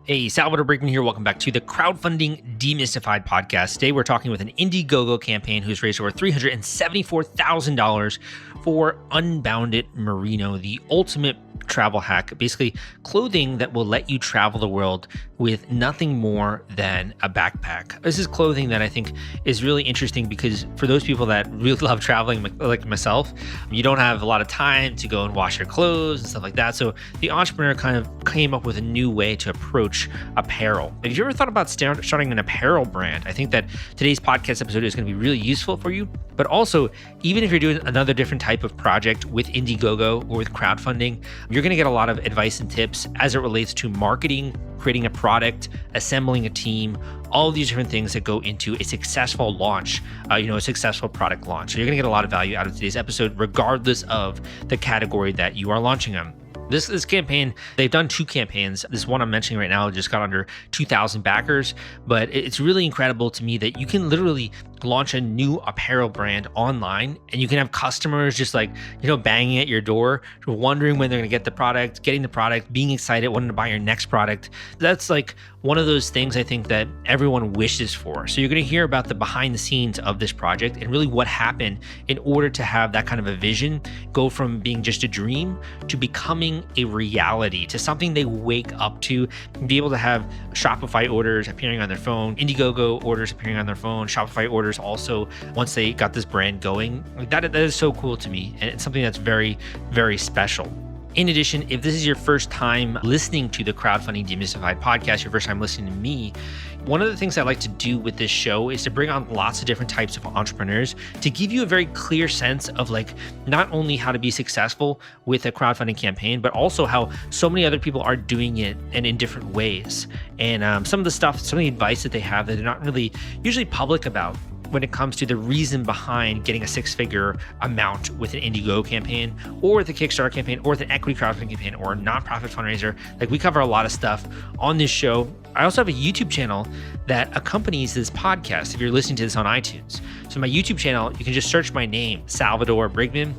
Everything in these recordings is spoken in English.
Hey, Salvador Briggman here. Welcome back to the Crowdfunding Demystified podcast. Today, we're talking with an Indiegogo campaign who's raised over $374,000 for UnBound Merino, the ultimate travel hack. Basically, clothing that will let you travel the world with nothing more than a backpack. This is clothing that I think is really interesting because for those people that really love traveling, like myself, you don't have a lot of time to go and wash your clothes and stuff like that. So the entrepreneur kind of came up with a new way to approach apparel. If you ever thought about starting an apparel brand, I think that today's podcast episode is going to be really useful for you. But also, even if you're doing another different type of project with Indiegogo or with crowdfunding, you're going to get a lot of advice and tips as it relates to marketing, creating a product, assembling a team, all of these different things that go into a successful launch, a successful product launch. So you're going to get a lot of value out of today's episode, regardless of the category that you are launching on. This campaign, they've done two campaigns. This one I'm mentioning right now just got under 2,000 backers, but it's really incredible to me that you can literally launch a new apparel brand online and you can have customers just banging at your door, wondering when they're going to get the product, getting the product, being excited, wanting to buy your next product. That's like one of those things I think that everyone wishes for. So you're going to hear about the behind the scenes of this project and really what happened in order to have that kind of a vision go from being just a dream to becoming a reality, to something they wake up to, be able to have Shopify orders appearing on their phone, Indiegogo orders appearing on their phone, Shopify orders also once they got this brand going. That is so cool to me, and it's something that's very, very special. In addition, if this is your first time listening to the Crowdfunding Demystified podcast, your first time listening to me, one of the things I like to do with this show is to bring on lots of different types of entrepreneurs to give you a very clear sense of not only how to be successful with a crowdfunding campaign, but also how so many other people are doing it and in different ways. And some of the advice that they have that they're not really usually public about when it comes to the reason behind getting a six-figure amount with an Indiegogo campaign or with a Kickstarter campaign or with an equity crowdfunding campaign or a nonprofit fundraiser. We cover a lot of stuff on this show. I also have a YouTube channel that accompanies this podcast if you're listening to this on iTunes. So my YouTube channel, you can just search my name, Salvador Briggman,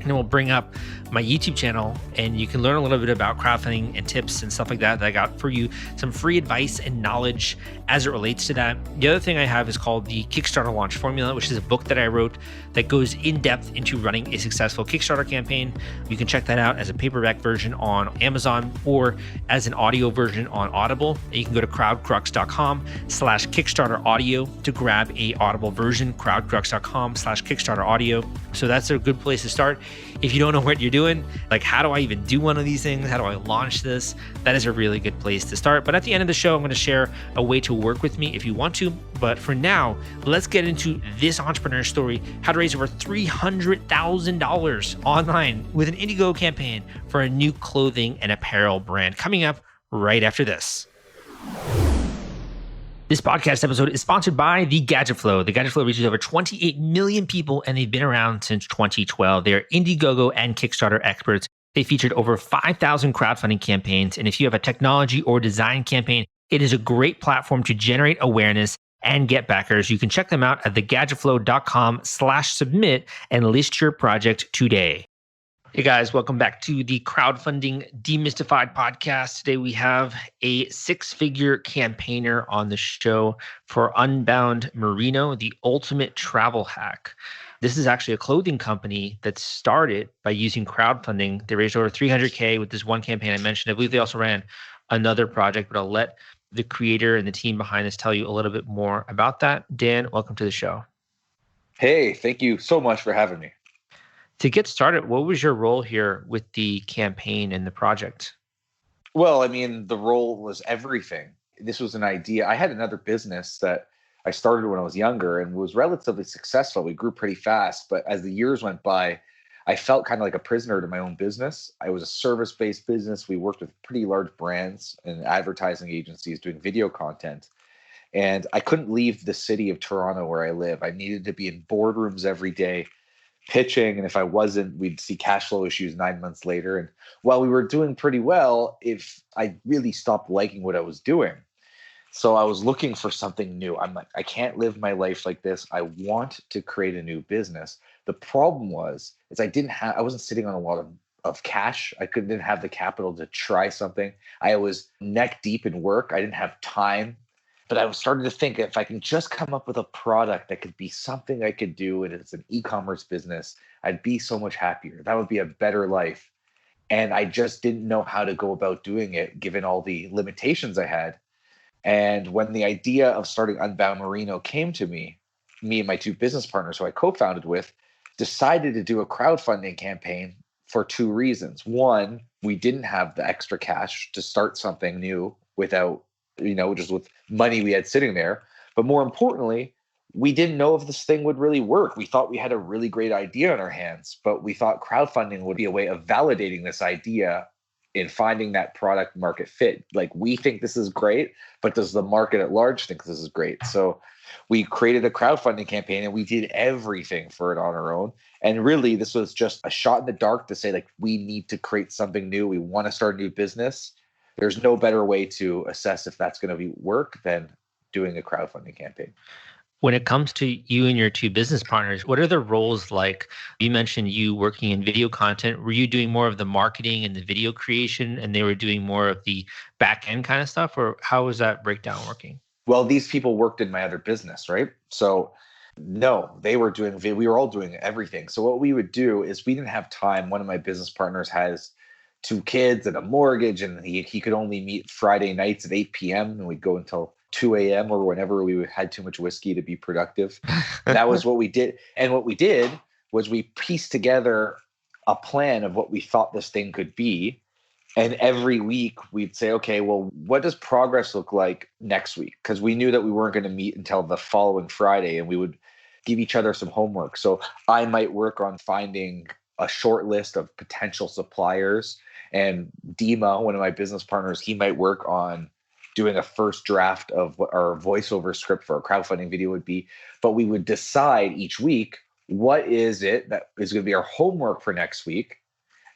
and it will bring up my YouTube channel and you can learn a little bit about crowdfunding and tips and stuff like that I got for you, some free advice and knowledge as it relates to that. The other thing I have is called the Kickstarter Launch Formula, which is a book that I wrote that goes in depth into running a successful Kickstarter campaign. You can check that out as a paperback version on Amazon or as an audio version on Audible. You can go to crowdcrux.com/Kickstarter audio to grab a Audible version, crowdcrux.com/Kickstarter audio. So that's a good place to start. If you don't know what you're doing, how do I even do one of these things? How do I launch this? That is a really good place to start. But at the end of the show, I'm going to share a way to work with me if you want to. But for now, let's get into this entrepreneur story, how to raise over $300,000 online with an Indiegogo campaign for a new clothing and apparel brand, coming up right after this. This podcast episode is sponsored by The Gadget Flow. The Gadget Flow reaches over 28 million people, and they've been around since 2012. They are Indiegogo and Kickstarter experts. They featured over 5,000 crowdfunding campaigns, and if you have a technology or design campaign, it is a great platform to generate awareness and get backers. You can check them out at thegadgetflow.com/submit and list your project today. Hey guys, welcome back to the Crowdfunding Demystified podcast. Today we have a six-figure campaigner on the show for UnBound Merino, the ultimate travel hack. This is actually a clothing company that started by using crowdfunding. They raised over $300K with this one campaign I mentioned. I believe they also ran another project, but I'll let the creator and the team behind this tell you a little bit more about that. Dan, welcome to the show. Hey, thank you so much for having me. To get started, what was your role here with the campaign and the project? Well, the role was everything. This was an idea. I had another business that I started when I was younger and was relatively successful. We grew pretty fast, but as the years went by, I felt kind of like a prisoner to my own business. I was a service-based business. We worked with pretty large brands and advertising agencies doing video content. And I couldn't leave the city of Toronto where I live. I needed to be in boardrooms every day, pitching, and if I wasn't, we'd see cash flow issues 9 months later. And while we were doing pretty well, if I really stopped liking what I was doing. So I was looking for something new. I'm like, I can't live my life like this. I want to create a new business. The problem was, I wasn't sitting on a lot of of cash. Didn't have the capital to try something. I was neck deep in work. I didn't have time. But I was starting to think, if I can just come up with a product that could be something I could do, and it's an e-commerce business, I'd be so much happier. That would be a better life. And I just didn't know how to go about doing it, given all the limitations I had. And when the idea of starting UnBound Merino came to me and my two business partners who I co-founded with decided to do a crowdfunding campaign for two reasons. One, we didn't have the extra cash to start something new without, just with money we had sitting there. But more importantly, we didn't know if this thing would really work. We thought we had a really great idea on our hands, but we thought crowdfunding would be a way of validating this idea in finding that product market fit. Like, we think this is great, but does the market at large think this is great? So we created a crowdfunding campaign and we did everything for it on our own. And really, this was just a shot in the dark to say, like, we need to create something new. We want to start a new business. There's no better way to assess if that's going to work than doing a crowdfunding campaign. When it comes to you and your two business partners, what are the roles like? You mentioned you working in video content. Were you doing more of the marketing and the video creation, and they were doing more of the back end kind of stuff? Or how was that breakdown working? Well, these people worked in my other business, right? So no, they were doing, we were all doing everything. So what we would do is, we didn't have time. One of my business partners has two kids and a mortgage, and he could only meet Friday nights at 8 p.m. and we'd go until 2 a.m. or whenever we had too much whiskey to be productive. That was what we did. And what we did was we pieced together a plan of what we thought this thing could be. And every week we'd say, okay, well, what does progress look like next week? Because we knew that we weren't going to meet until the following Friday, and we would give each other some homework. So I might work on finding a short list of potential suppliers, and Dima, one of my business partners, he might work on doing a first draft of what our voiceover script for a crowdfunding video would be. But we would decide each week, what is it that is going to be our homework for next week?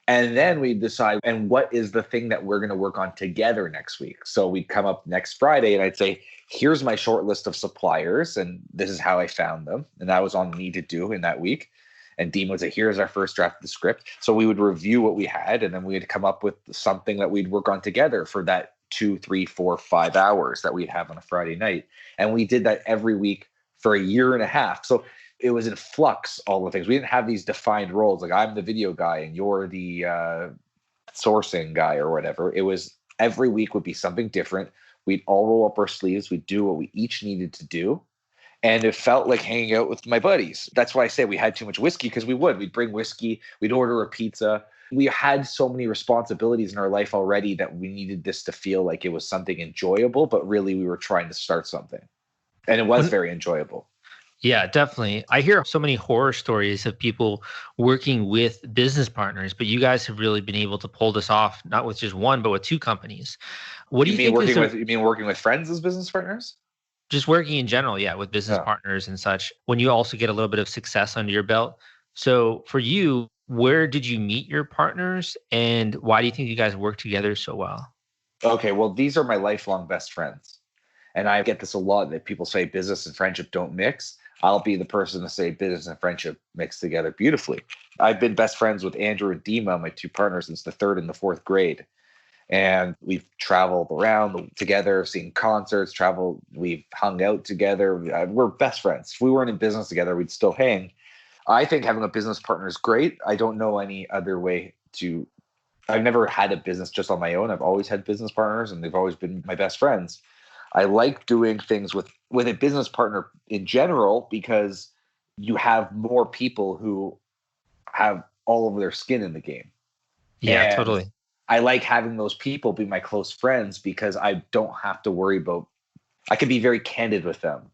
And then we'd decide, and what is the thing that we're going to work on together next week? So we'd come up next Friday and I'd say, here's my short list of suppliers, and this is how I found them. And that was on me to do in that week. And Dean would say, here's our first draft of the script. So we would review what we had, and then we'd come up with something that we'd work on together for that 2, 3, 4, 5 hours that we'd have on a Friday night. And we did that every week for a year and a half. So it was in flux, all the things. We didn't have these defined roles. Like, I'm the video guy and you're the sourcing guy or whatever. It was every week would be something different. We'd all roll up our sleeves. We'd do what we each needed to do. And it felt like hanging out with my buddies. That's why I say we had too much whiskey, because we'd bring whiskey. We'd order a pizza. We had so many responsibilities in our life already that we needed this to feel like it was something enjoyable, but really we were trying to start something. And it was very enjoyable. Yeah, definitely. I hear so many horror stories of people working with business partners, but you guys have really been able to pull this off, not with just one, but with two companies. What do you think? You mean working with friends as business partners? Just working in general, yeah, with business partners and such, when you also get a little bit of success under your belt. So for you, where did you meet your partners, and why do you think you guys work together so well? Okay, well, these are my lifelong best friends. And I get this a lot, that people say business and friendship don't mix. I'll be the person to say business and friendship mix together beautifully. I've been best friends with Andrew and Dima, my two partners, since the 3rd and the 4th grade. And we've traveled around together, seen concerts, we've hung out together. We're best friends. If we weren't in business together, we'd still hang. I think having a business partner is great. I don't know any other way to. I've never had a business just on my own. I've always had business partners, and they've always been my best friends. I like doing things with a business partner in general, because you have more people who have all of their skin in the game. Yeah, And totally. I like having those people be my close friends, because I don't have to worry about, I can be very candid with them.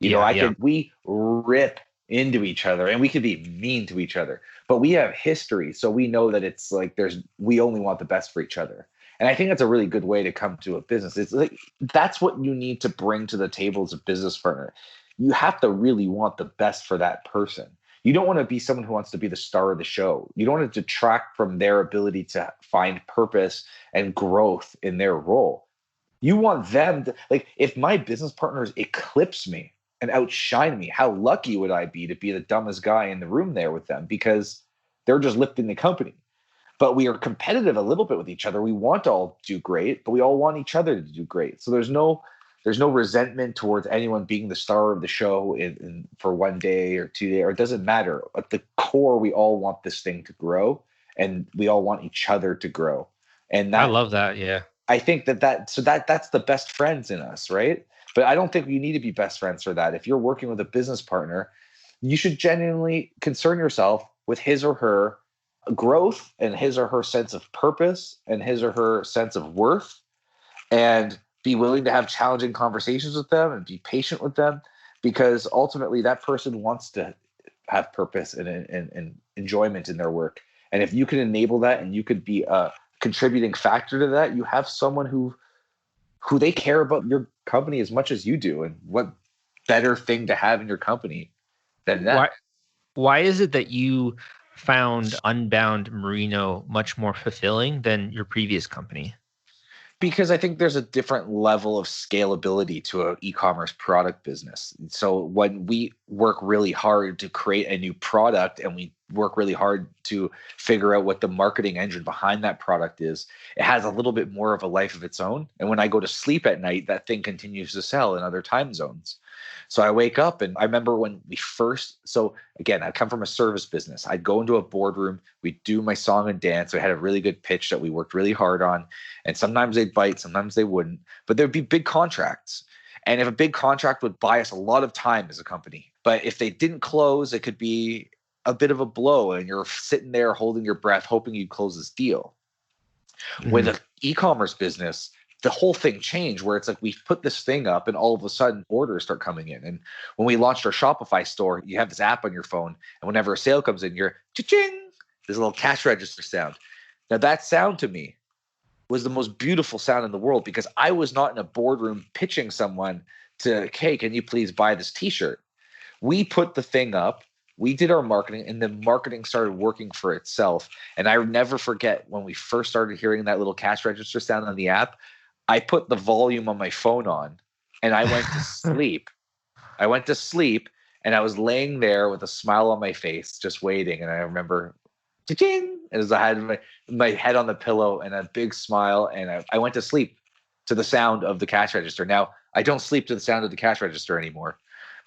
We rip into each other and we can be mean to each other, but we have history. So we know that it's like, we only want the best for each other. And I think that's a really good way to come to a business. It's like, that's what you need to bring to the table as a business partner. You have to really want the best for that person. You don't want to be someone who wants to be the star of the show. You don't want to detract from their ability to find purpose and growth in their role. You want them to, like, if my business partners eclipse me and outshine me, how lucky would I be to be the dumbest guy in the room there with them, because they're just lifting the company. but we are competitive a little bit with each other. We want to all do great, but we all want each other to do great. So there's no resentment towards anyone being the star of the show for 1 day or 2 days, or it doesn't matter. At the core, we all want this thing to grow, and we all want each other to grow. And I that, love that. Yeah. I think that's the best friends in us, right? But I don't think you need to be best friends for that. If you're working with a business partner, you should genuinely concern yourself with his or her growth and his or her sense of purpose and his or her sense of worth, and be willing to have challenging conversations with them and be patient with them, because ultimately that person wants to have purpose and enjoyment in their work. And if you can enable that and you could be a contributing factor to that, you have someone who they care about your company as much as you do. And what better thing to have in your company than that? Why is it that you found UnBound Merino much more fulfilling than your previous company? Because I think there's a different level of scalability to an e-commerce product business. So when we work really hard to create a new product and we work really hard to figure out what the marketing engine behind that product is, it has a little bit more of a life of its own. And when I go to sleep at night, that thing continues to sell in other time zones. So I wake up, and I remember when so again, I come from a service business. I'd go into a boardroom, we'd do my song and dance. We had a really good pitch that we worked really hard on. And sometimes they'd bite, sometimes they wouldn't, but there'd be big contracts. And if a big contract would buy us a lot of time as a company, but if they didn't close, it could be a bit of a blow, and you're sitting there holding your breath, hoping you'd close this deal. With an e-commerce business, the whole thing changed, where it's like we put this thing up and all of a sudden orders start coming in. And when we launched our Shopify store, you have this app on your phone, and whenever a sale comes in, you're cha-ching, this little cash register sound. Now that sound to me was the most beautiful sound in the world, because I was not in a boardroom pitching someone to, hey, can you please buy this t-shirt? We put the thing up, we did our marketing, and the marketing started working for itself. And I never forget when we first started hearing that little cash register sound on the app, I put the volume on my phone on and I went to sleep. I went to sleep, and I was laying there with a smile on my face, just waiting. And I remember, cha-ching, as I had my head on the pillow and a big smile. And I went to sleep to the sound of the cash register. Now, I don't sleep to the sound of the cash register anymore,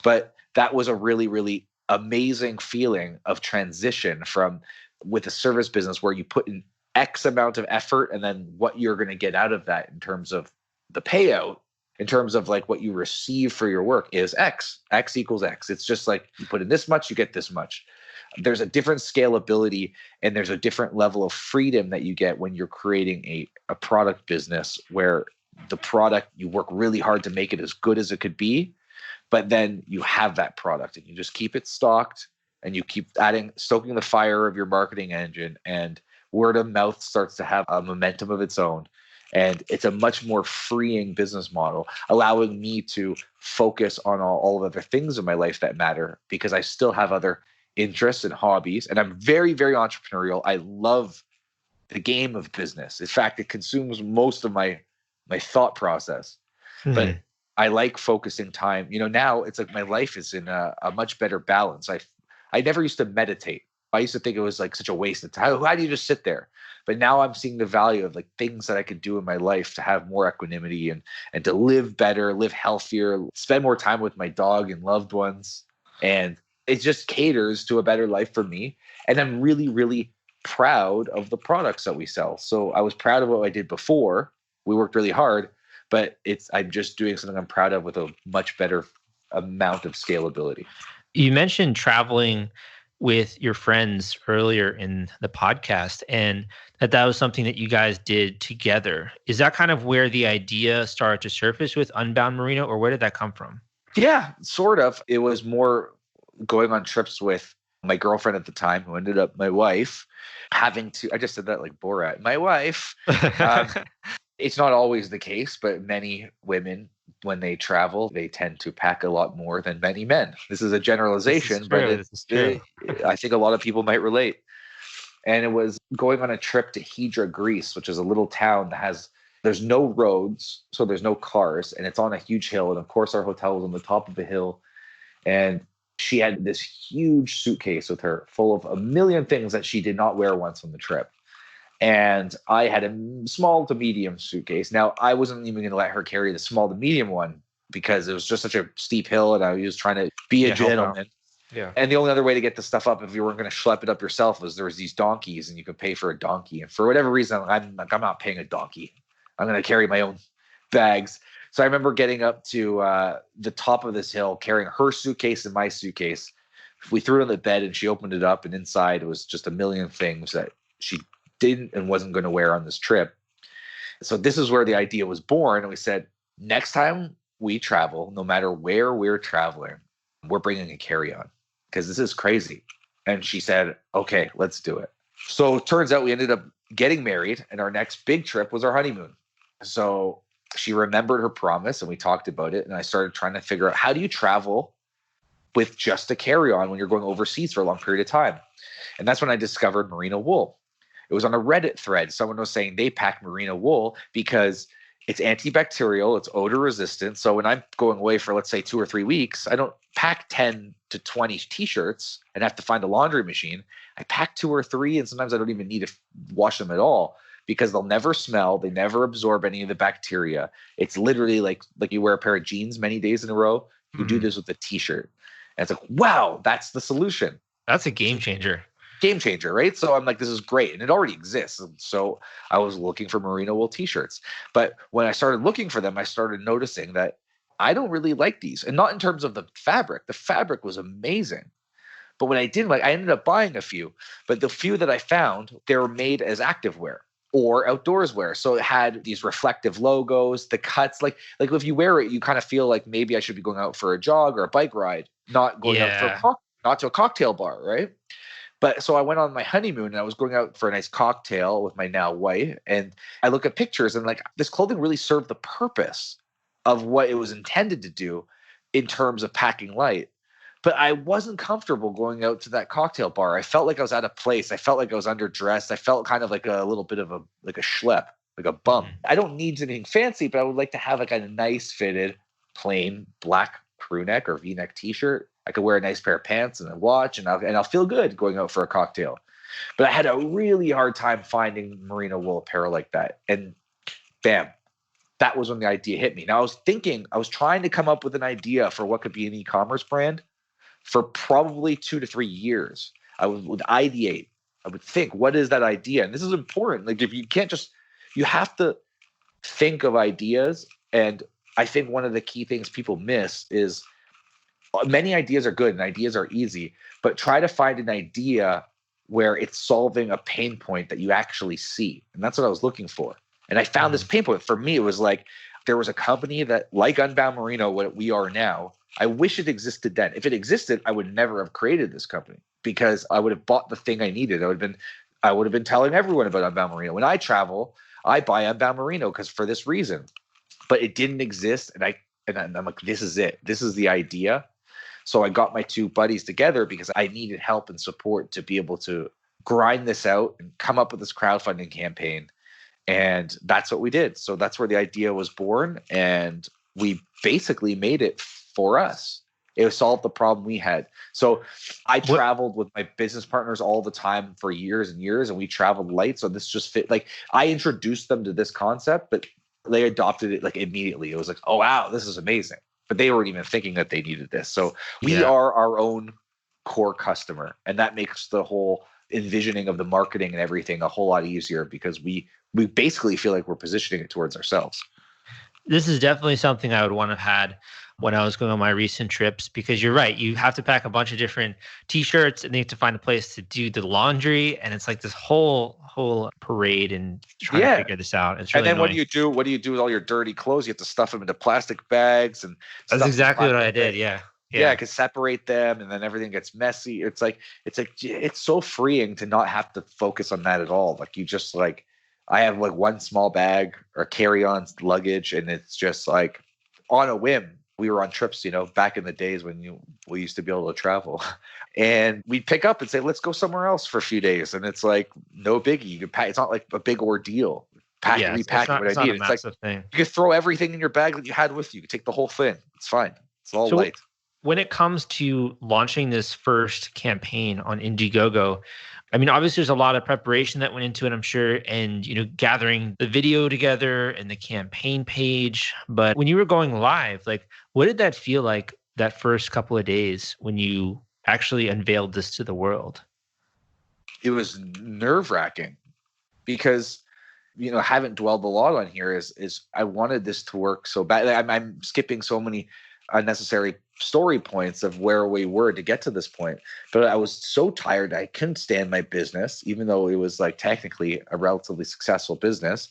but that was a really, really amazing feeling of transition from with a service business where you put in X amount of effort, and then what you're going to get out of that in terms of the payout, in terms of like what you receive for your work is X. X equals X. It's just like you put in this much, you get this much. There's a different scalability, and there's a different level of freedom that you get when you're creating a product business, where the product, you work really hard to make it as good as it could be, but then you have that product and you just keep it stocked, and you keep stoking the fire of your marketing engine, and word of mouth starts to have a momentum of its own. And it's a much more freeing business model, allowing me to focus on all of other things in my life that matter, because I still have other interests and hobbies. And I'm very, very entrepreneurial. I love the game of business. In fact, it consumes most of my thought process. But I like focusing time. Now it's like my life is in a much better balance. I never used to meditate. I used to think it was like such a waste of time. Why do you just sit there? But now I'm seeing the value of like things that I could do in my life to have more equanimity and to live better, live healthier, spend more time with my dog and loved ones. And it just caters to a better life for me. And I'm really, really proud of the products that we sell. So I was proud of what I did before. We worked really hard, but I'm just doing something I'm proud of with a much better amount of scalability. You mentioned traveling with your friends earlier in the podcast, and that was something that you guys did together. Is that kind of where the idea started to surface with UnBound Merino, or where did that come from? Yeah, sort of. It was more going on trips with my girlfriend at the time, who ended up my wife, I just said that like Borat, my wife. It's not always the case, but many women, when they travel, they tend to pack a lot more than many men. This is a generalization, but I think a lot of people might relate. And it was going on a trip to Hydra, Greece, which is a little town that there's no roads, so there's no cars, and it's on a huge hill. And of course, our hotel was on the top of the hill. And she had this huge suitcase with her full of a million things that she did not wear once on the trip. And I had a small to medium suitcase. Now, I wasn't even going to let her carry the small to medium one because it was just such a steep hill and I was trying to be a help out. gentleman. Yeah. And the only other way to get the stuff up if you weren't going to schlep it up yourself was there was these donkeys and you could pay for a donkey. And for whatever reason, I'm not paying a donkey. I'm going to carry my own bags. So I remember getting up to the top of this hill, carrying her suitcase and my suitcase. We threw it on the bed and she opened it up, and inside was just a million things that she didn't and wasn't going to wear on this trip. So this is where the idea was born. And we said, next time we travel, no matter where we're traveling, we're bringing a carry-on because this is crazy. And she said, okay, let's do it. So it turns out we ended up getting married, and our next big trip was our honeymoon. So she remembered her promise and we talked about it. And I started trying to figure out, how do you travel with just a carry-on when you're going overseas for a long period of time? And that's when I discovered merino wool. It was on a Reddit thread. Someone was saying they pack merino wool because it's antibacterial, it's odor resistant. So when I'm going away for, let's say, 2 or 3 weeks, I don't pack 10 to 20 t-shirts and have to find a laundry machine. I pack 2 or 3, and sometimes I don't even need to wash them at all because they'll never smell. They never absorb any of the bacteria. It's literally like you wear a pair of jeans many days in a row. You do this with a t-shirt. And it's like, wow, that's the solution. That's a game changer. Game changer, right? So I'm like, this is great. And it already exists. And so I was looking for merino wool t-shirts. But when I started looking for them, I started noticing that I don't really like these. And not in terms of the fabric. The fabric was amazing. But what I didn't like, I ended up buying a few. But the few that I found, they were made as activewear or outdoors wear. So it had these reflective logos, the cuts. Like if you wear it, you kind of feel like maybe I should be going out for a jog or a bike ride, not going out not to a cocktail bar, right? But so I went on my honeymoon and I was going out for a nice cocktail with my now wife. And I look at pictures and like this clothing really served the purpose of what it was intended to do in terms of packing light. But I wasn't comfortable going out to that cocktail bar. I felt like I was out of place. I felt like I was underdressed. I felt kind of like a little bit of a schlep, like a bum. I don't need anything fancy, but I would like to have like a nice fitted, plain black crew neck or V-neck t-shirt. I could wear a nice pair of pants and a watch, and I'll feel good going out for a cocktail. But I had a really hard time finding merino wool apparel like that. And bam, that was when the idea hit me. Now I was trying to come up with an idea for what could be an e-commerce brand for probably 2 to 3 years. I would ideate. I would think, what is that idea? And this is important. Like if you can't you have to think of ideas. And I think one of the key things people miss is many ideas are good and ideas are easy, but try to find an idea where it's solving a pain point that you actually see. And that's what I was looking for. And I found this pain point. For me, it was like there was a company that, like UnBound Merino, what we are now, I wish it existed then. If it existed, I would never have created this company because I would have bought the thing I needed. I would have been telling everyone about UnBound Merino. When I travel, I buy UnBound Merino because for this reason. But it didn't exist, and I'm like, this is it. This is the idea. So I got my 2 buddies together because I needed help and support to be able to grind this out and come up with this crowdfunding campaign. And that's what we did. So that's where the idea was born. And we basically made it for us. It solved the problem we had. So I traveled with my business partners all the time for years and years, and we traveled light. So this just fit. Like I introduced them to this concept, but they adopted it like immediately. It was like, oh, wow, this is amazing. But they weren't even thinking that they needed this. So we are our own core customer. And that makes the whole envisioning of the marketing and everything a whole lot easier because we basically feel like we're positioning it towards ourselves. This is definitely something I would want to have had when I was going on my recent trips, because you're right. You have to pack a bunch of different t-shirts and you have to find a place to do the laundry. And it's like this whole parade and trying to figure this out. It's really and then annoying. What do you do with all your dirty clothes? You have to stuff them into plastic bags. And that's exactly what I did. Yeah. I could separate them and then everything gets messy. It's so freeing to not have to focus on that at all. Like you just like, I have like one small bag or carry-on luggage, and it's just like on a whim. We were on trips, back in the days when we used to be able to travel, and we'd pick up and say, let's go somewhere else for a few days. And it's like, no biggie. You can pack. It's not like a big ordeal. Repacking what I need. It's like thing. You could throw everything in your bag that you had with you. You could take the whole thing. It's fine. It's all light. When it comes to launching this first campaign on Indiegogo, I mean, obviously there's a lot of preparation that went into it, I'm sure, and gathering the video together and the campaign page. But when you were going live, like what did that feel like that first couple of days when you actually unveiled this to the world? It was nerve-wracking because I haven't dwelled a lot on here is I wanted this to work so bad. I'm skipping so many unnecessary story points of where we were to get to this point. But I was so tired I couldn't stand my business, even though it was like technically a relatively successful business.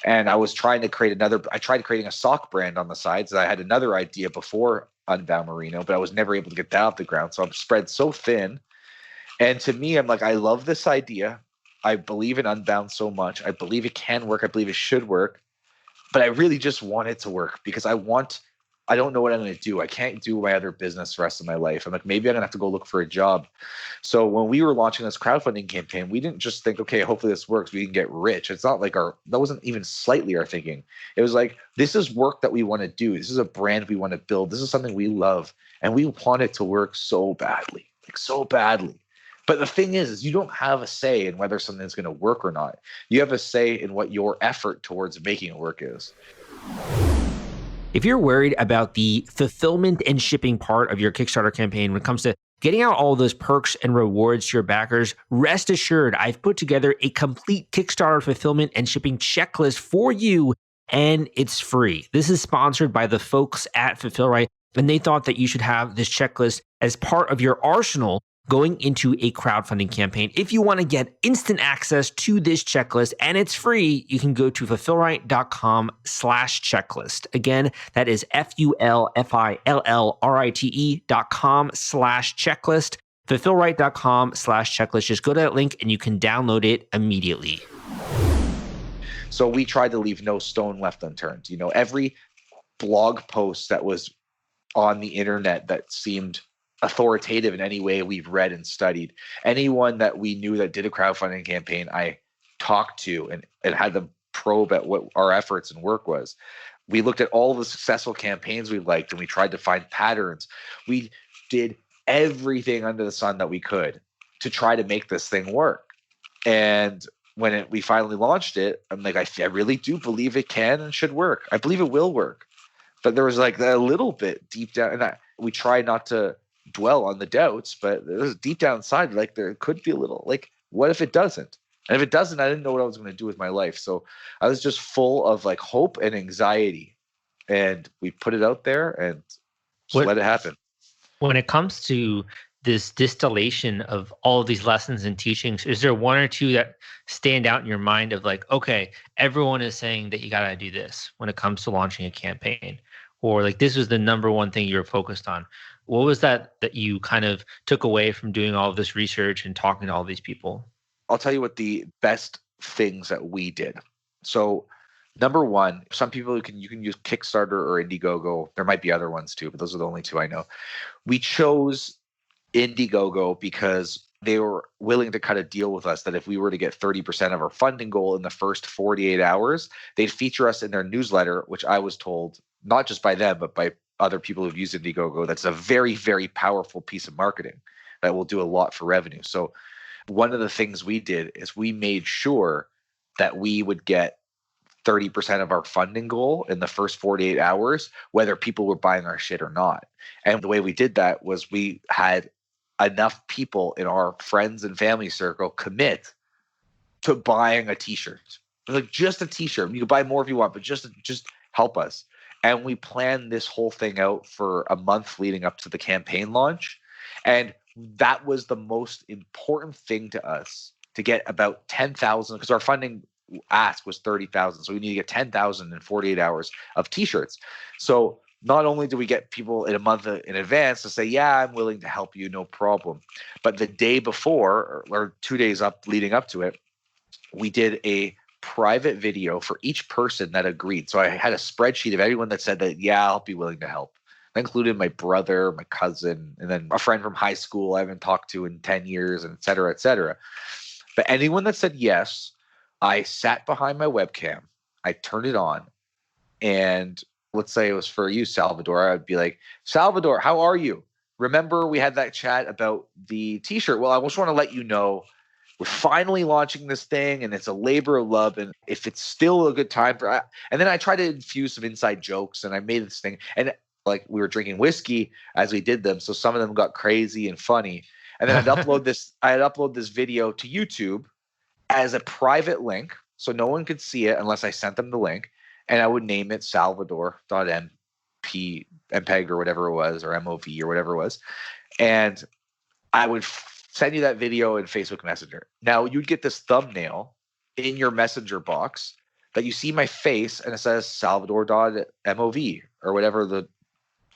And I was trying to create I tried creating a sock brand on the sides. I had another idea before UnBound Merino, but I was never able to get that off the ground. So I'm spread so thin. And to me, I'm like, I love this idea. I believe in Unbound so much. I believe it can work. I believe it should work. But I really just want it to work because I don't know what I'm going to do. I can't do my other business the rest of my life. I'm like, maybe I'm going to have to go look for a job. So when we were launching this crowdfunding campaign, we didn't just think, okay, hopefully this works, we can get rich. It's not like that wasn't even slightly our thinking. It was like, this is work that we want to do. This is a brand we want to build. This is something we love. And we want it to work so badly, like so badly. But the thing is you don't have a say in whether something's going to work or not. You have a say in what your effort towards making it work is. If you're worried about the fulfillment and shipping part of your Kickstarter campaign when it comes to getting out all those perks and rewards to your backers, rest assured, I've put together a complete Kickstarter fulfillment and shipping checklist for you, and it's free. This is sponsored by the folks at Fulfillrite, and they thought that you should have this checklist as part of your arsenal going into a crowdfunding campaign. If you want to get instant access to this checklist and it's free, you can go to fulfillrite.com/checklist. Again, that is fulfillrite.com/checklist. Fulfillrite.com/checklist. Just go to that link and you can download it immediately. So we tried to leave no stone left unturned. Every blog post that was on the internet that seemed authoritative in any way we've read and studied. Anyone that we knew that did a crowdfunding campaign, I talked to and had them probe at what our efforts and work was. We looked at all the successful campaigns we liked and we tried to find patterns. We did everything under the sun that we could to try to make this thing work. And when we finally launched it, I'm like, I really do believe it can and should work. I believe it will work. But there was like a little bit deep down, and we tried not to dwell on the doubts, but there's deep down inside, like there could be a little, like, what if it doesn't? And if it doesn't, I didn't know what I was going to do with my life. So I was just full of like hope and anxiety, and we put it out there and just let it happen. When it comes to this distillation of all of these lessons and teachings, is there one or two that stand out in your mind of like, okay, everyone is saying that you got to do this when it comes to launching a campaign, or like this was the number one thing you were focused on? What was that you kind of took away from doing all of this research and talking to all these people? I'll tell you what the best things that we did. So number one, some people you can use Kickstarter or Indiegogo. There might be other ones too, but those are the only two I know. We chose Indiegogo because they were willing to cut a deal with us that if we were to get 30% of our funding goal in the first 48 hours, they'd feature us in their newsletter, which I was told, not just by them, but by other people who've used Indiegogo, that's a very, very powerful piece of marketing that will do a lot for revenue. So one of the things we did is we made sure that we would get 30% of our funding goal in the first 48 hours, whether people were buying our shit or not. And the way we did that was we had enough people in our friends and family circle commit to buying a t-shirt. Like just a t-shirt. You can buy more if you want, but just help us. And we planned this whole thing out for a month leading up to the campaign launch. And that was the most important thing to us, to get about 10,000, because our funding ask was 30,000. So we need to get 10,000 in 48 hours of t-shirts. So not only do we get people in a month in advance to say, yeah, I'm willing to help you, no problem. But the day before, or 2 days up leading up to it, we did a private video for each person that agreed. So I had a spreadsheet of everyone that said that, yeah, I'll be willing to help. I included my brother, my cousin, and then a friend from high school I haven't talked to in 10 years, and et cetera, et cetera. But anyone that said yes, I sat behind my webcam, I turned it on, and let's say it was for you, Salvador, I'd be like, Salvador, how are you? Remember we had that chat about the t-shirt? Well, I just want to let you know we're finally launching this thing and it's a labor of love. And if it's still a good time and then I tried to infuse some inside jokes and I made this thing. And like we were drinking whiskey as we did them. So some of them got crazy and funny. And then I'd upload this video to YouTube as a private link. So no one could see it unless I sent them the link. And I would name it Salvador.mpeg or whatever it was, or MOV or whatever it was. And I would send you that video in Facebook Messenger. Now you'd get this thumbnail in your Messenger box that you see my face and it says Salvador.mov or whatever the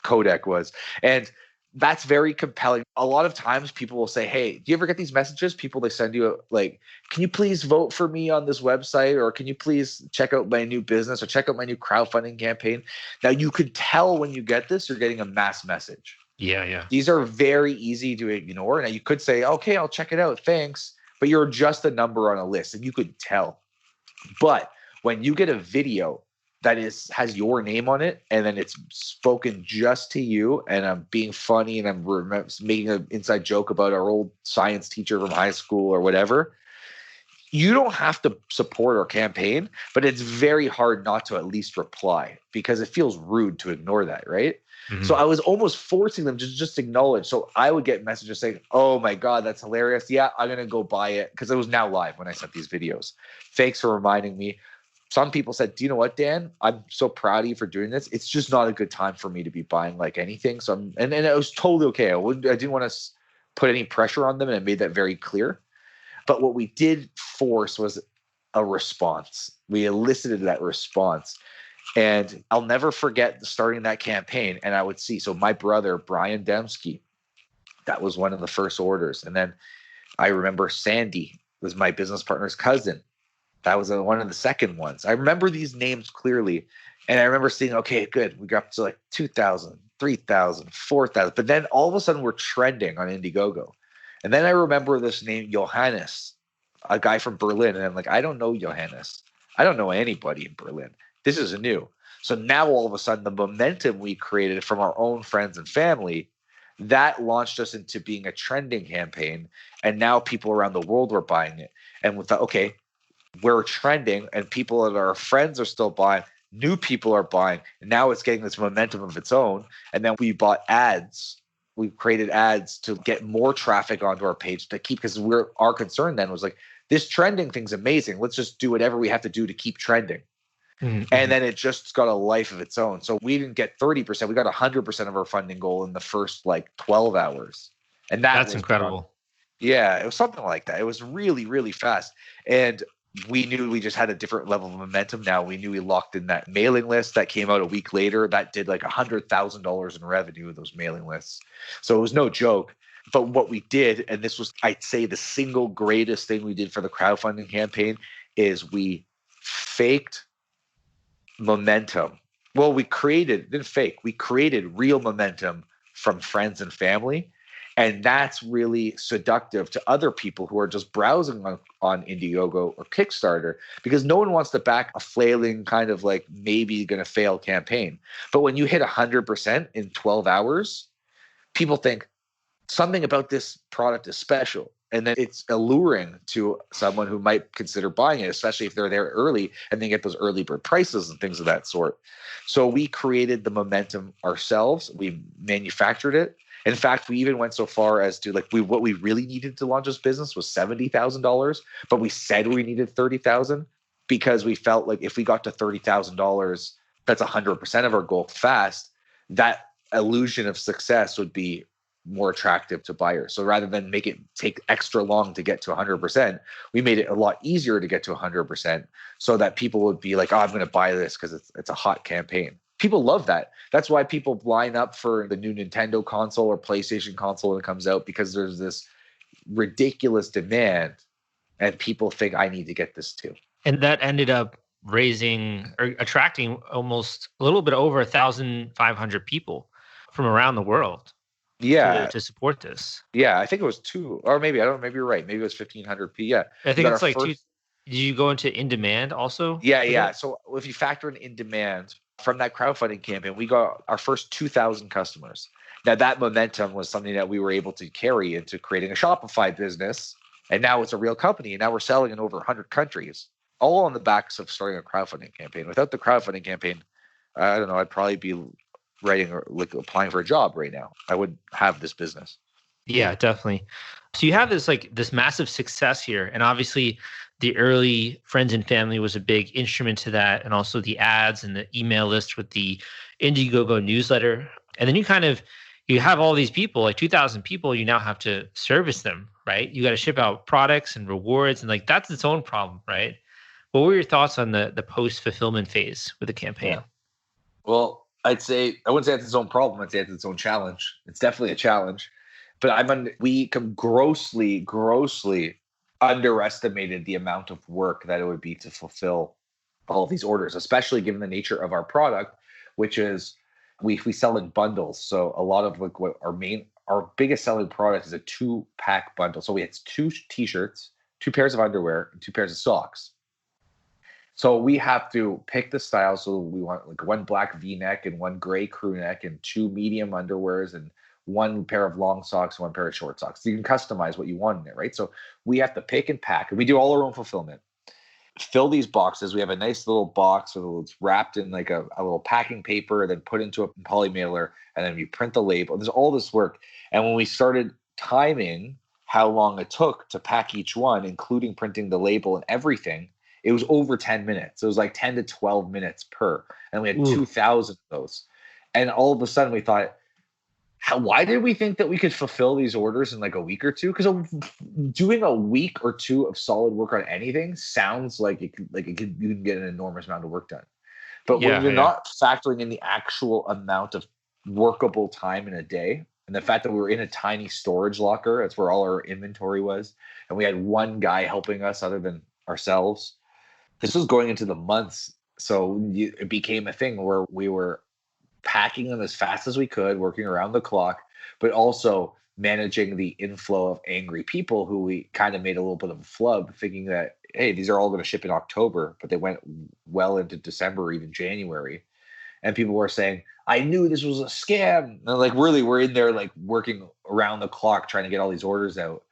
codec was. And that's very compelling. A lot of times people will say, hey, do you ever get these messages? People, they send you like, can you please vote for me on this website? Or can you please check out my new business or check out my new crowdfunding campaign? Now you could tell when you get this, you're getting a mass message. Yeah. These are very easy to ignore. Now you could say, okay, I'll check it out. Thanks. But you're just a number on a list and you could tell. But when you get a video that has your name on it and then it's spoken just to you and I'm being funny and I'm making an inside joke about our old science teacher from high school or whatever, you don't have to support our campaign, but it's very hard not to at least reply because it feels rude to ignore that, right? Mm-hmm. So I was almost forcing them to just acknowledge. So I would get messages saying, oh my God, that's hilarious. Yeah, I'm going to go buy it because it was now live when I sent these videos. Thanks for reminding me. Some people said, do you know what, Dan? I'm so proud of you for doing this. It's just not a good time for me to be buying like anything. So and it was totally okay. I didn't want to put any pressure on them, and I made that very clear. But what we did force was a response. We elicited that response. And I'll never forget starting that campaign. And I would see, so my brother, Brian Dembski, that was one of the first orders. And then I remember Sandy was my business partner's cousin. That was one of the second ones. I remember these names clearly. And I remember seeing, okay, good. We got up to like 2,000, 3,000, 4,000. But then all of a sudden we're trending on Indiegogo. And then I remember this name, Johannes, a guy from Berlin. And I'm like, I don't know Johannes. I don't know anybody in Berlin. This is new. So now all of a sudden the momentum we created from our own friends and family, that launched us into being a trending campaign. And now people around the world were buying it. And we thought, okay, we're trending and people that are our friends are still buying. New people are buying. And now it's getting this momentum of its own. And then we bought ads. We created ads to get more traffic onto our page to keep, because our concern then was like, this trending thing's amazing. Let's just do whatever we have to do to keep trending. Mm-hmm. And then it just got a life of its own. So we didn't get 30%. We got 100% of our funding goal in the first like 12 hours. And that's incredible. Fun. Yeah, it was something like that. It was really, really fast. And we knew we just had a different level of momentum now. We knew we locked in that mailing list that came out a week later. That did like $100,000 in revenue, those mailing lists. So it was no joke. But what we did, and this was, I'd say, the single greatest thing we did for the crowdfunding campaign, is we faked momentum. Well, we created real momentum from friends and family. And that's really seductive to other people who are just browsing on Indiegogo or Kickstarter, because no one wants to back a flailing kind of like maybe going to fail campaign. But when you hit 100% in 12 hours, people think something about this product is special. And then it's alluring to someone who might consider buying it, especially if they're there early and they get those early bird prices and things of that sort. So we created the momentum ourselves. We manufactured it. In fact, we even went so far as to what we really needed to launch this business was $70,000, but we said we needed $30,000 because we felt like if we got to $30,000, that's 100% of our goal fast. That illusion of success would be more attractive to buyers. So rather than make it take extra long to get to 100%, we made it a lot easier to get to 100% so that people would be like, oh, I'm going to buy this because it's a hot campaign. People love that. That's why people line up for the new Nintendo console or PlayStation console when it comes out, because there's this ridiculous demand and people think I need to get this too. And that ended up attracting almost a little bit over 1,500 people from around the world. Yeah, to support this. Yeah, I think it was two, or maybe I don't know. Maybe you're right. Maybe it was 1,500 P. Yeah, I think it's like two. Did you go into in demand also? Yeah. So if you factor in demand from that crowdfunding campaign, we got our first 2,000 customers. Now that momentum was something that we were able to carry into creating a Shopify business And now it's a real company. And now we're selling in over 100 countries, all on the backs of starting a crowdfunding campaign. Without the crowdfunding campaign, I don't know, I'd probably be writing or like applying for a job right now. I wouldn't have this business. Yeah, definitely. So you have this massive success here, and obviously the early friends and family was a big instrument to that, and also the ads and the email list with the Indiegogo newsletter. And then you have all these people, like 2,000 people, you now have to service them, right? You got to ship out products and rewards, and like that's its own problem, right? What were your thoughts on the post fulfillment phase with the campaign? Yeah. Well, I wouldn't say it's its own problem. I'd say it's its own challenge. It's definitely a challenge, but we grossly underestimated the amount of work that it would be to fulfill all of these orders, especially given the nature of our product, which is we sell in bundles. So a lot of like what our biggest selling product is a 2-pack bundle. So we have 2 t-shirts, 2 pairs of underwear, and 2 pairs of socks. So we have to pick the style. So we want like 1 black V-neck and 1 gray crew neck and 2 medium underwears and 1 pair of long socks, 1 pair of short socks. So you can customize what you want in it, right? So we have to pick and pack, and we do all our own fulfillment. Fill these boxes. We have a nice little box it's wrapped in like a little packing paper, then put into a poly mailer, and then you print the label. There's all this work. And when we started timing how long it took to pack each one, including printing the label and everything, it was over 10 minutes. It was like 10 to 12 minutes per. And we had 2,000 of those. And all of a sudden we thought, why did we think that we could fulfill these orders in like a week or two? Because doing a week or 2 of solid work on anything sounds like you can get an enormous amount of work done. But when you're not factoring in the actual amount of workable time in a day, and the fact that we were in a tiny storage locker, that's where all our inventory was, and we had 1 guy helping us other than ourselves. This was going into the months. So it became a thing where we were packing them as fast as we could, working around the clock, but also managing the inflow of angry people who we kind of made a little bit of a flub, thinking that, hey, these are all going to ship in October, but they went well into December or even January. And people were saying, I knew this was a scam. And like, really, we're in there like working around the clock trying to get all these orders out.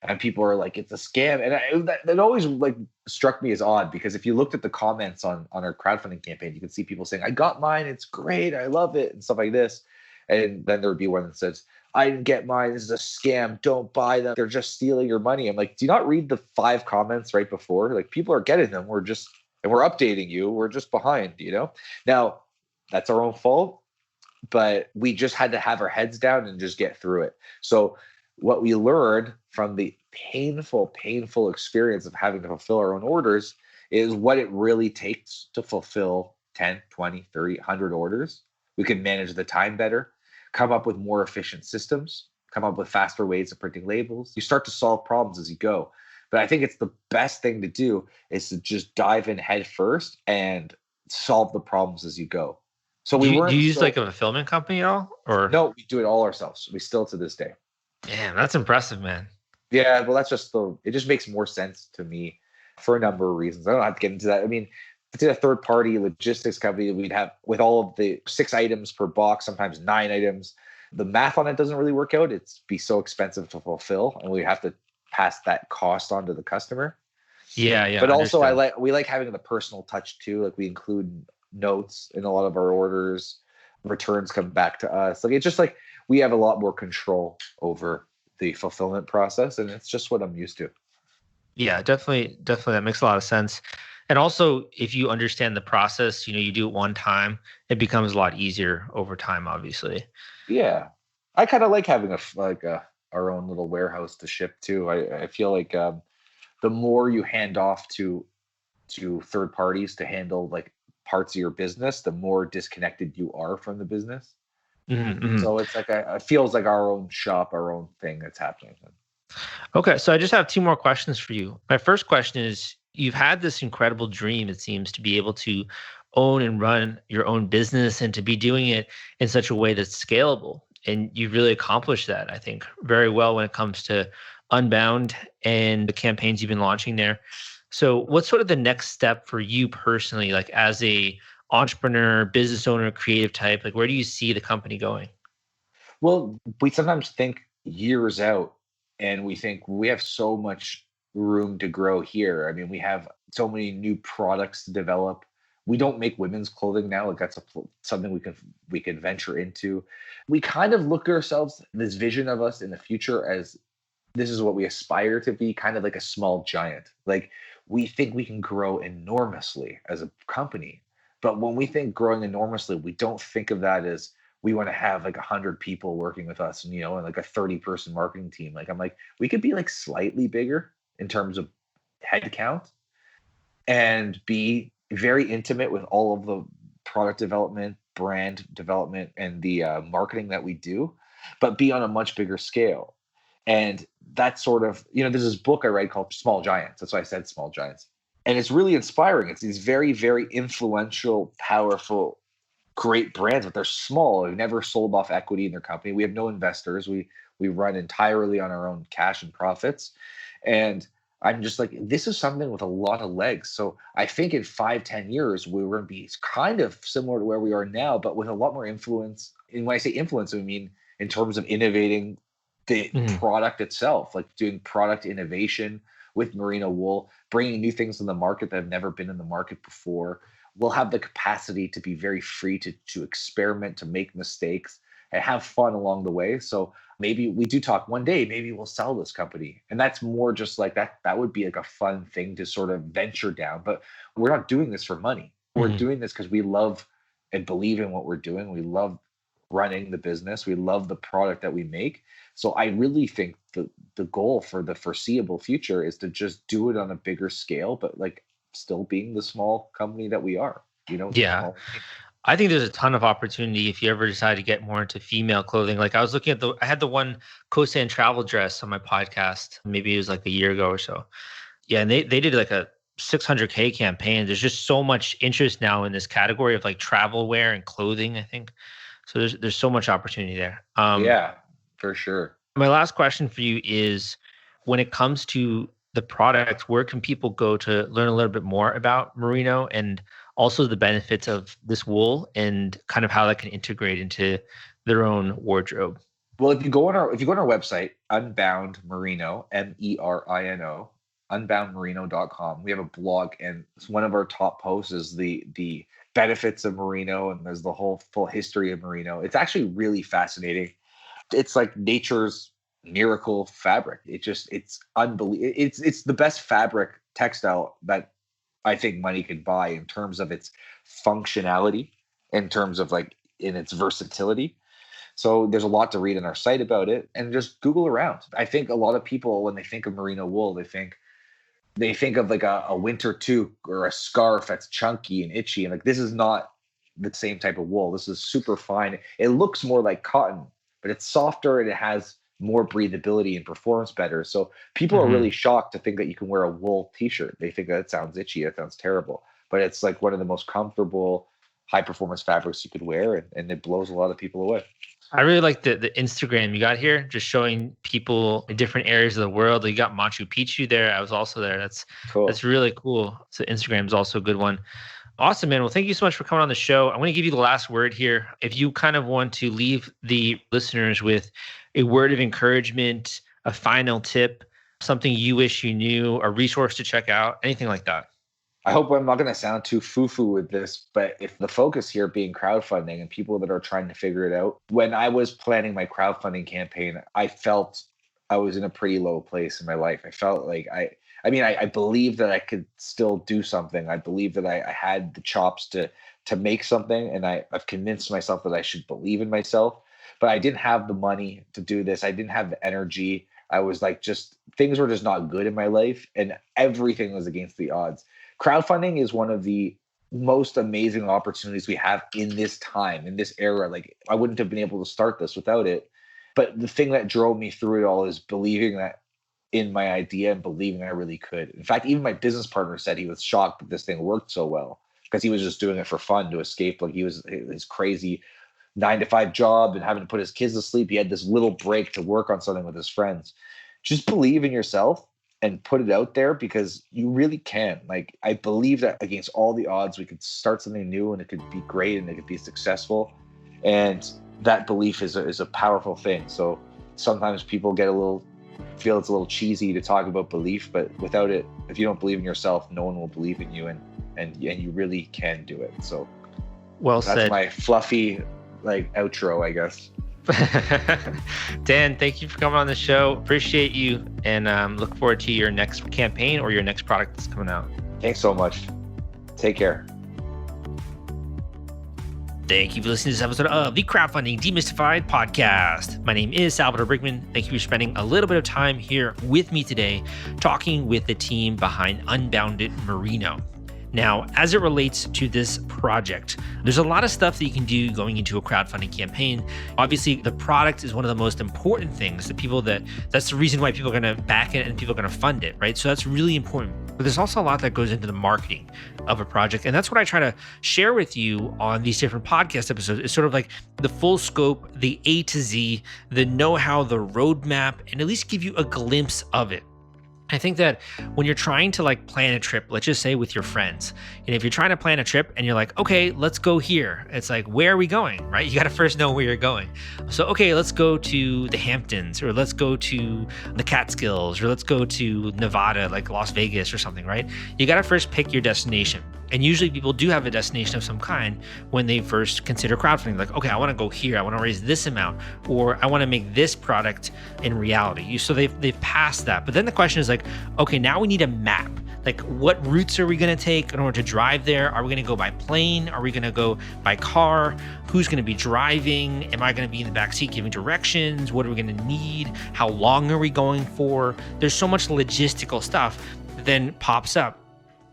And people are like, it's a scam. And that always like struck me as odd, because if you looked at the comments on our crowdfunding campaign, you could see people saying, I got mine, it's great, I love it, and stuff like this. And then there would be one that says, I didn't get mine, this is a scam, don't buy them, they're just stealing your money. I'm like, do you not read the 5 comments right before? Like, people are getting them, we're updating you, we're just behind, Now, that's our own fault, but we just had to have our heads down and just get through it. So what we learned from the painful experience of having to fulfill our own orders is what it really takes to fulfill 10, 20, 30, 100 orders. We can manage the time better, come up with more efficient systems, come up with faster ways of printing labels. You start to solve problems as you go. But I think it's the best thing to do is to just dive in head first and solve the problems as you go. So do you use like a fulfillment company at all? Or no, we do it all ourselves. We still to this day. Damn, that's impressive, man. Yeah, well, it just makes more sense to me for a number of reasons. I don't have to get into that. I mean, if it's a third-party logistics company, we'd have with all of the 6 items per box, sometimes 9 items. The math on it doesn't really work out. It'd be so expensive to fulfill, and we have to pass that cost on to the customer. Yeah. But also, we like having the personal touch too. Like, we include notes in a lot of our orders. Returns come back to us. Like, it's just like we have a lot more control over the fulfillment process, and it's just what I'm used to. Yeah, definitely. That makes a lot of sense. And also, if you understand the process, you do it one time, it becomes a lot easier over time, obviously. Yeah, I kind of like having our own little warehouse to ship too. I feel like the more you hand off to third parties to handle like parts of your business, the more disconnected you are from the business. Mm-hmm. So it's like it feels like our own shop, our own thing that's happening. Okay, so I just have 2 more questions for you. My first question is, you've had this incredible dream, it seems, to be able to own and run your own business and to be doing it in such a way that's scalable. And you've really accomplished that, I think, very well when it comes to UnBound and the campaigns you've been launching there. So what's sort of the next step for you personally, like as a entrepreneur, business owner, creative type? Like, where do you see the company going? Well, we sometimes think years out, and we think we have so much room to grow here. I mean, we have so many new products to develop. We don't make women's clothing now. Like that's something we can venture into. We kind of look at ourselves, this vision of us in the future, as this is what we aspire to be, kind of like a small giant. Like we think we can grow enormously as a company. But when we think growing enormously, we don't think of that as we want to have like 100 people working with us and, and like a 30-person marketing team. Like I'm like, we could be like slightly bigger in terms of headcount and be very intimate with all of the product development, brand development, and the marketing that we do, but be on a much bigger scale. And that's sort of, there's this book I read called Small Giants. That's why I said Small Giants. And it's really inspiring. It's these very, very influential, powerful, great brands, but they're small. We've never sold off equity in their company. We have no investors. We run entirely on our own cash and profits. And I'm just like, this is something with a lot of legs. So I think in 5-10 years, we're going to be kind of similar to where we are now, but with a lot more influence. And when I say influence, I mean in terms of innovating the product itself, like doing product innovation with merino wool, bringing new things in the market that have never been in the market before. We'll have the capacity to be very free to experiment, to make mistakes, and have fun along the way. So maybe we do talk one day, maybe we'll sell this company. And that's more just like that would be like a fun thing to sort of venture down. But we're not doing this for money. We're doing this because we love and believe in what we're doing. We love running the business. We love the product that we make. So I really think the goal for the foreseeable future is to just do it on a bigger scale, but like still being the small company that we are, Yeah. I think there's a ton of opportunity if you ever decide to get more into female clothing. Like I was looking at I had the one Kosan travel dress on my podcast. Maybe it was like a year ago or so. Yeah. And they did like a 600K campaign. There's just so much interest now in this category of like travel wear and clothing, I think. So there's so much opportunity there. Yeah, for sure. My last question for you is, when it comes to the product, where can people go to learn a little bit more about merino and also the benefits of this wool and kind of how that can integrate into their own wardrobe? Well, if you go on our website, UnBound Merino, MERINO, unboundmerino.com, we have a blog, and it's one of our top posts is the benefits of merino, and there's the whole full history of merino. It's actually really fascinating. It's like nature's miracle fabric. It's unbelievable. It's the best fabric textile that I think money could buy in terms of its functionality, in terms of like in its versatility. So there's a lot to read on our site about it, and just Google around. I think a lot of people, when they think of merino wool, they think of like a winter toque or a scarf that's chunky and itchy. And like, this is not the same type of wool. This is super fine. It looks more like cotton, but it's softer and it has more breathability and performs better. So people are really shocked to think that you can wear a wool t-shirt. They think that sounds itchy. That sounds terrible, but it's like one of the most comfortable high performance fabrics you could wear. And it blows a lot of people away. I really like the Instagram you got here, just showing people in different areas of the world. You got Machu Picchu there. I was also there. That's cool. That's really cool. So Instagram is also a good one. Awesome, man. Well, thank you so much for coming on the show. I want to give you the last word here. If you kind of want to leave the listeners with a word of encouragement, a final tip, something you wish you knew, a resource to check out, anything like that. I hope I'm not going to sound too foo-foo with this, but if the focus here being crowdfunding and people that are trying to figure it out, when I was planning my crowdfunding campaign, I felt I was in a pretty low place in my life. I felt like I believe that I could still do something. I believe that I had the chops to make something, and I've convinced myself that I should believe in myself, but I didn't have the money to do this. I didn't have the energy. I was like, things were just not good in my life, and everything was against the odds. Crowdfunding is one of the most amazing opportunities we have in this time, in this era. Like, I wouldn't have been able to start this without it. But the thing that drove me through it all is believing that in my idea and believing I really could. In fact, even my business partner said he was shocked that this thing worked so well, because he was just doing it for fun, to escape. Like, he was his crazy 9-to-5 job and having to put his kids to sleep. He had this little break to work on something with his friends. Just believe in yourself and put it out there, because you really can. Like, I believe that against all the odds, we could start something new and it could be great and it could be successful. And that belief is a powerful thing. So sometimes people get a little feel it's a little cheesy to talk about belief, but without it, if you don't believe in yourself, no one will believe in you, and you really can do it. So well that's said. my fluffy outro, I guess. Dan, thank you for coming on the show. Appreciate you, and look forward to your next campaign or your next product that's coming out. Thanks so much. Take care. Thank you for listening to this episode of the Crowdfunding Demystified podcast. My name is Salvador Briggman. Thank you for spending a little bit of time here with me today, talking with the team behind UnBound Merino. Now, as it relates to this project, there's a lot of stuff that you can do going into a crowdfunding campaign. Obviously, the product is one of the most important things. That's the reason why people are going to back it and people are going to fund it, right? So that's really important. But there's also a lot that goes into the marketing of a project. And that's what I try to share with you on these different podcast episodes. It's sort of like the full scope, the A to Z, the know-how, the roadmap, and at least give you a glimpse of it. I think that when you're trying to plan a trip, let's just say with your friends, and if you're trying to plan a trip and you're like, okay, let's go here. It's like, where are we going, right? You got to first know where you're going. So, okay, let's go to the Hamptons, or let's go to the Catskills, or let's go to Nevada, like Las Vegas or something, right? You got to first pick your destination. And usually people do have a destination of some kind when they first consider crowdfunding. Like, okay, I want to go here. I want to raise this amount, or I want to make this product in reality. So they've passed that. But then the question is okay, now we need a map. What routes are we going to take in order to drive there? Are we going to go by plane? Are we going to go by car? Who's going to be driving? Am I going to be in the backseat giving directions? What are we going to need? How long are we going for? There's so much logistical stuff that then pops up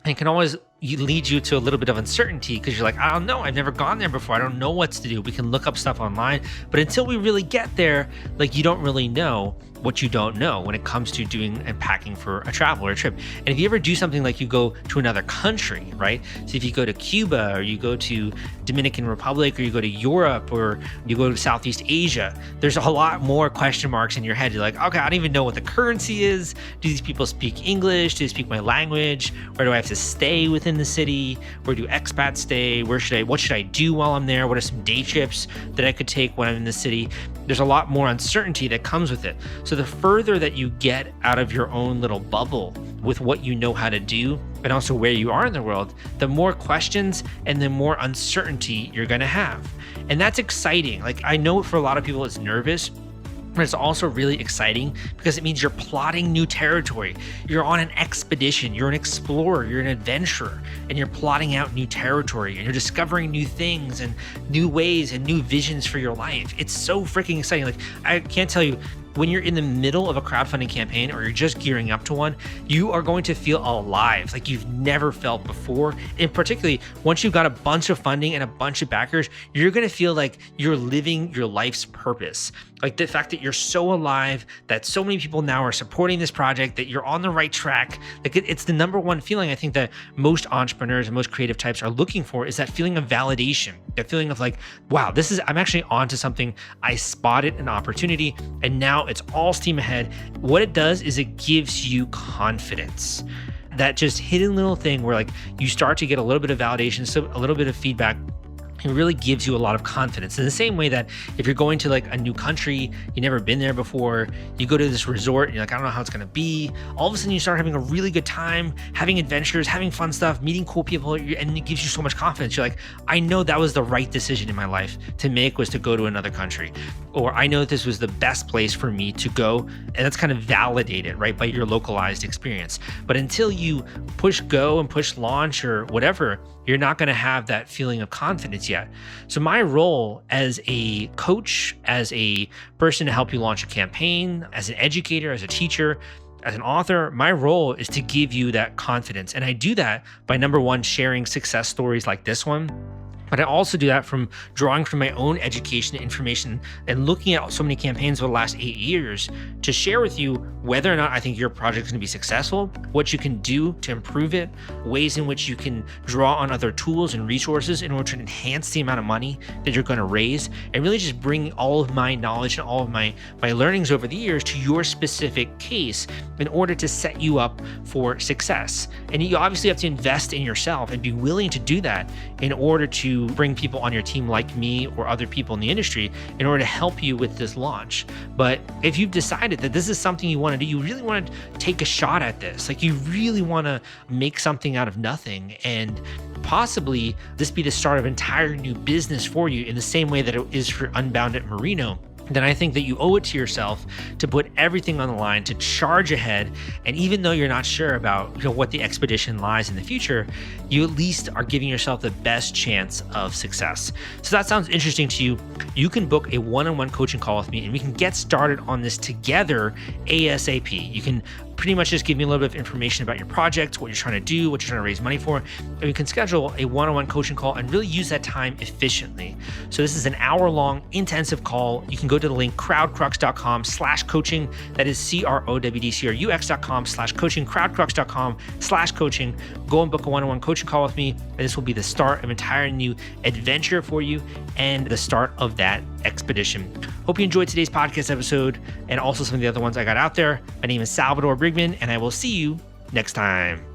and can always lead you to a little bit of uncertainty, because you're like, I don't know, I've never gone there before. I don't know what to do. We can look up stuff online, but until we really get there, you don't really know what you don't know when it comes to doing and packing for a travel or a trip. And if you ever do something like you go to another country, right? So if you go to Cuba, or you go to Dominican Republic, or you go to Europe, or you go to Southeast Asia, there's a lot more question marks in your head. You're like, okay, I don't even know what the currency is. Do these people speak English? Do they speak my language? Where do I have to stay within the city? Where do expats stay? What should I do while I'm there? What are some day trips that I could take when I'm in the city? There's a lot more uncertainty that comes with it. So the further that you get out of your own little bubble with what you know how to do, and also where you are in the world, the more questions and the more uncertainty you're going to have. And that's exciting. I know for a lot of people it's nervous, but it's also really exciting because it means you're plotting new territory. You're on an expedition. You're an explorer. You're an adventurer, and you're plotting out new territory, and you're discovering new things and new ways and new visions for your life. It's so freaking exciting. I can't tell you, when you're in the middle of a crowdfunding campaign, or you're just gearing up to one, you are going to feel alive like you've never felt before. And particularly once you've got a bunch of funding and a bunch of backers, you're going to feel like you're living your life's purpose. The fact that you're so alive, that so many people now are supporting this project, that you're on the right track. It's the number one feeling I think that most entrepreneurs and most creative types are looking for, is that feeling of validation, that feeling of wow, I'm actually onto something. I spotted an opportunity, and now it's all steam ahead. What it does is it gives you confidence. That just hidden little thing where you start to get a little bit of validation, so a little bit of feedback. It really gives you a lot of confidence. In the same way that if you're going to a new country, you've never been there before, you go to this resort and you're I don't know how it's going to be. All of a sudden you start having a really good time, having adventures, having fun stuff, meeting cool people, and it gives you so much confidence. You're I know that was the right decision in my life to make, was to go to another country. Or I know that this was the best place for me to go. And that's kind of validated, right, by your localized experience. But until you push go and push launch or whatever, you're not going to have that feeling of confidence yet. So my role as a coach, as a person to help you launch a campaign, as an educator, as a teacher, as an author, my role is to give you that confidence. And I do that by, number one, sharing success stories like this one. But I also do that from drawing from my own education and information and looking at so many campaigns over the last 8 years to share with you whether or not I think your project is going to be successful, what you can do to improve it, ways in which you can draw on other tools and resources in order to enhance the amount of money that you're going to raise, and really just bring all of my knowledge and all of my learnings over the years to your specific case in order to set you up for success. And you obviously have to invest in yourself and be willing to do that in order to to bring people on your team like me or other people in the industry in order to help you with this launch. But if you've decided that this is something you want to do, you really want to take a shot at this, like you really want to make something out of nothing, and possibly this be the start of an entire new business for you in the same way that it is for UnBound Merino, then I think that you owe it to yourself to put everything on the line, to charge ahead. And even though you're not sure about what the expedition lies in the future, you at least are giving yourself the best chance of success. So that sounds interesting to you. You can book a one-on-one coaching call with me and we can get started on this together ASAP. You can pretty much just give me a little bit of information about your project, what you're trying to do, what you're trying to raise money for, and we can schedule a one-on-one coaching call and really use that time efficiently. So this is an hour-long intensive call. You can go to the link crowdcrux.com/coaching. That is crowdcrux.com/coaching, crowdcrux.com/coaching. Go and book a one-on-one coaching call with me, and this will be the start of an entire new adventure for you and the start of that expedition. Hope you enjoyed today's podcast episode and also some of the other ones I got out there. My name is Salvador Briggman, and I will see you next time.